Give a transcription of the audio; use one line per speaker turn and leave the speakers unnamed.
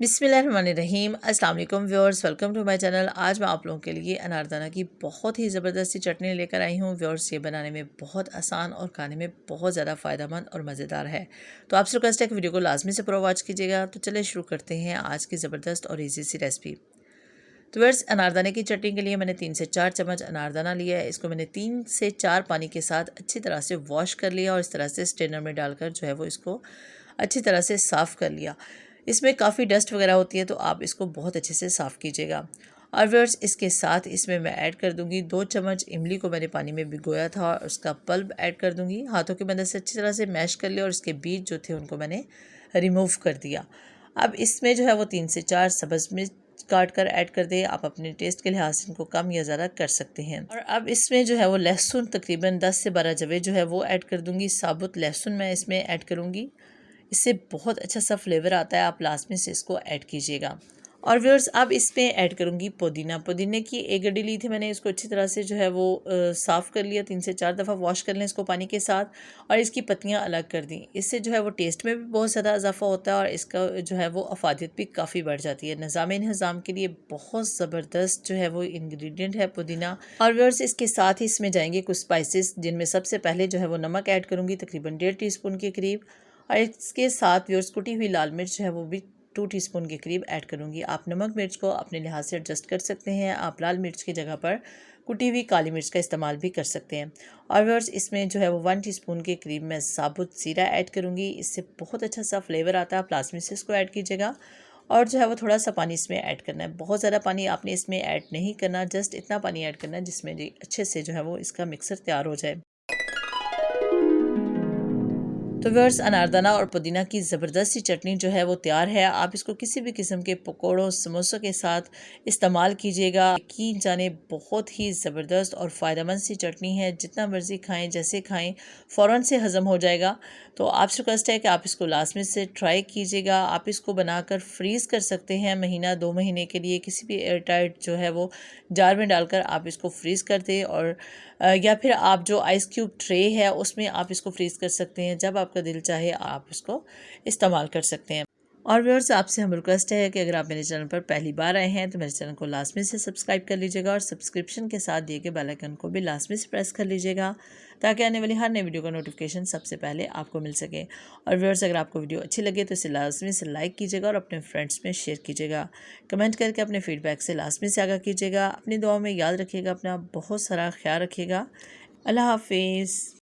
बिस्मिल्लाहिर्रहमानिर्रहीम। अस्सलाम वालेकुम viewers, welcome to my channel. आज मैं आप लोगों के लिए अनारदाना की बहुत ही ज़बरदस्ती चटनी लेकर आई हूँ व्यूअर्स। ये बनाने में बहुत आसान और खाने में बहुत ज़्यादा फ़ायदेमंद और मज़ेदार है। तो आपसे रिक्वेस्ट है कि वीडियो को लाजमी से पूरा वॉच कीजिएगा। तो चलिए शुरू करते हैं आज की ज़बरदस्त और ईजी सी रेसिपी। तो व्यूअर्स, अनारदाने की चटनी के लिए मैंने 3 से 4 चम्मच अनारदाना लिया है। इसको मैंने 3 से 4 पानी के साथ अच्छी तरह से वॉश कर लिया और इस तरह से स्ट्रेनर में डालकर जो है वो इसको अच्छी तरह से साफ़ कर लिया। इसमें काफ़ी डस्ट वगैरह होती है, तो आप इसको बहुत अच्छे से साफ़ कीजिएगा। और व्यूअर्स, इसके साथ इसमें मैं ऐड कर दूंगी 2 चम्मच इमली को मैंने पानी में भिगोया था और उसका पल्प ऐड कर दूंगी। हाथों की मदद से अच्छी तरह से मैश कर लिया और इसके बीज जो थे उनको मैंने रिमूव कर दिया। अब इसमें जो है वो 3 से 4 सब्ज़ मिर्च काट कर ऐड कर दें। आप अपने टेस्ट के लिहाज से इनको कम या ज़्यादा कर सकते हैं। और अब इसमें जो है वो लहसुन तकरीबन 10 से 12 जवे जो है वो ऐड कर दूंगी। साबुत लहसुन मैं इसमें ऐड करूँगी, इससे बहुत अच्छा सा फ्लेवर आता है। आप लास्ट में से इसको ऐड कीजिएगा। और व्यूअर्स, अब इसमें ऐड करूँगी पुदीना। पुदीने की एक गड्डी ली थी मैंने, इसको अच्छी तरह से जो है वो साफ़ कर लिया। 3 से 4 दफ़ा वॉश कर लें इसको पानी के साथ और इसकी पत्तियाँ अलग कर दी। इससे जो है वो टेस्ट में भी बहुत ज़्यादा इजाफा होता है और इसका जो है वो अफादियत भी काफ़ी बढ़ जाती है। निज़ाम के लिए बहुत ज़बरदस्त जो है वो इंग्रेडिएंट है पुदीना। और व्यूअर्स, इसके साथ ही इसमें जाएंगे कुछ स्पाइसेस, जिनमें सबसे पहले जो है वो नमक ऐड करूँगी तकरीबन 1.5 टीस्पून के करीब। और इसके साथ व्यूअर्स कुटी हुई लाल मिर्च है वो भी 2 टीस्पून के करीब ऐड करूँगी। आप नमक मिर्च को अपने लिहाज से एडजस्ट कर सकते हैं। आप लाल मिर्च की जगह पर कुटी हुई काली मिर्च का इस्तेमाल भी कर सकते हैं। और व्यूअर्स, इसमें जो है वो 1 टीस्पून के करीब मैं साबुत ज़ीरा ऐड करूँगी। इससे बहुत अच्छा सा फ्लेवर आता है। आप लास्ट में से इसको ऐड कीजिएगा। और जो है वो थोड़ा सा पानी इसमें ऐड करना है। बहुत ज़्यादा पानी आपने इसमें ऐड नहीं करना, जस्ट इतना पानी ऐड करना है जिसमें अच्छे से जो है वो इसका मिक्सर तैयार हो जाए। तो व्यूअर्स, अनारदाना और पुदीना की ज़बरदस्त सी चटनी जो है वो तैयार है। आप इसको किसी भी किस्म के पकौड़ों समोसों के साथ इस्तेमाल कीजिएगा। यकीन जाने बहुत ही ज़बरदस्त और फ़ायदेमंद सी चटनी है। जितना मर्ज़ी खाएं, जैसे खाएं, फ़ौरन से हज़म हो जाएगा। तो आपसे रिक्वेस्ट है कि आप इसको लास्ट में से ट्राई कीजिएगा। आप इसको बनाकर फ्रीज़ कर सकते हैं महीना 2 महीने के लिए। किसी भी एयर टाइट जो है वो जार में डालकर आप इसको फ्रीज़ कर दें। और या फिर आप जो आइस क्यूब ट्रे है उसमें आप इसको फ्रीज़ कर सकते हैं। जब आपका दिल चाहे आप इसको इस्तेमाल कर सकते हैं। और व्यूअर्स, आपसे हम रिक्वेस्ट है कि अगर आप मेरे चैनल पर पहली बार आए हैं तो मेरे चैनल को लाजमी से सब्सक्राइब कर लीजिएगा और सब्सक्रिप्शन के साथ दिए गए बेल आइकन को भी लाजमी से प्रेस कर लीजिएगा, ताकि आने वाली हर नई वीडियो का नोटिफिकेशन सबसे पहले आपको मिल सके। और व्यूअर्स, अगर आपको वीडियो अच्छी लगे तो इसे लाजमी से लाइक कीजिएगा और अपने फ्रेंड्स में शेयर कीजिएगा। कमेंट करके अपने फीडबैक से लाजमी से आगाह कीजिएगा। अपनी दुआओं में याद रखिएगा, अपना बहुत सारा ख्याल रखिएगा। अल्लाह हाफिज़।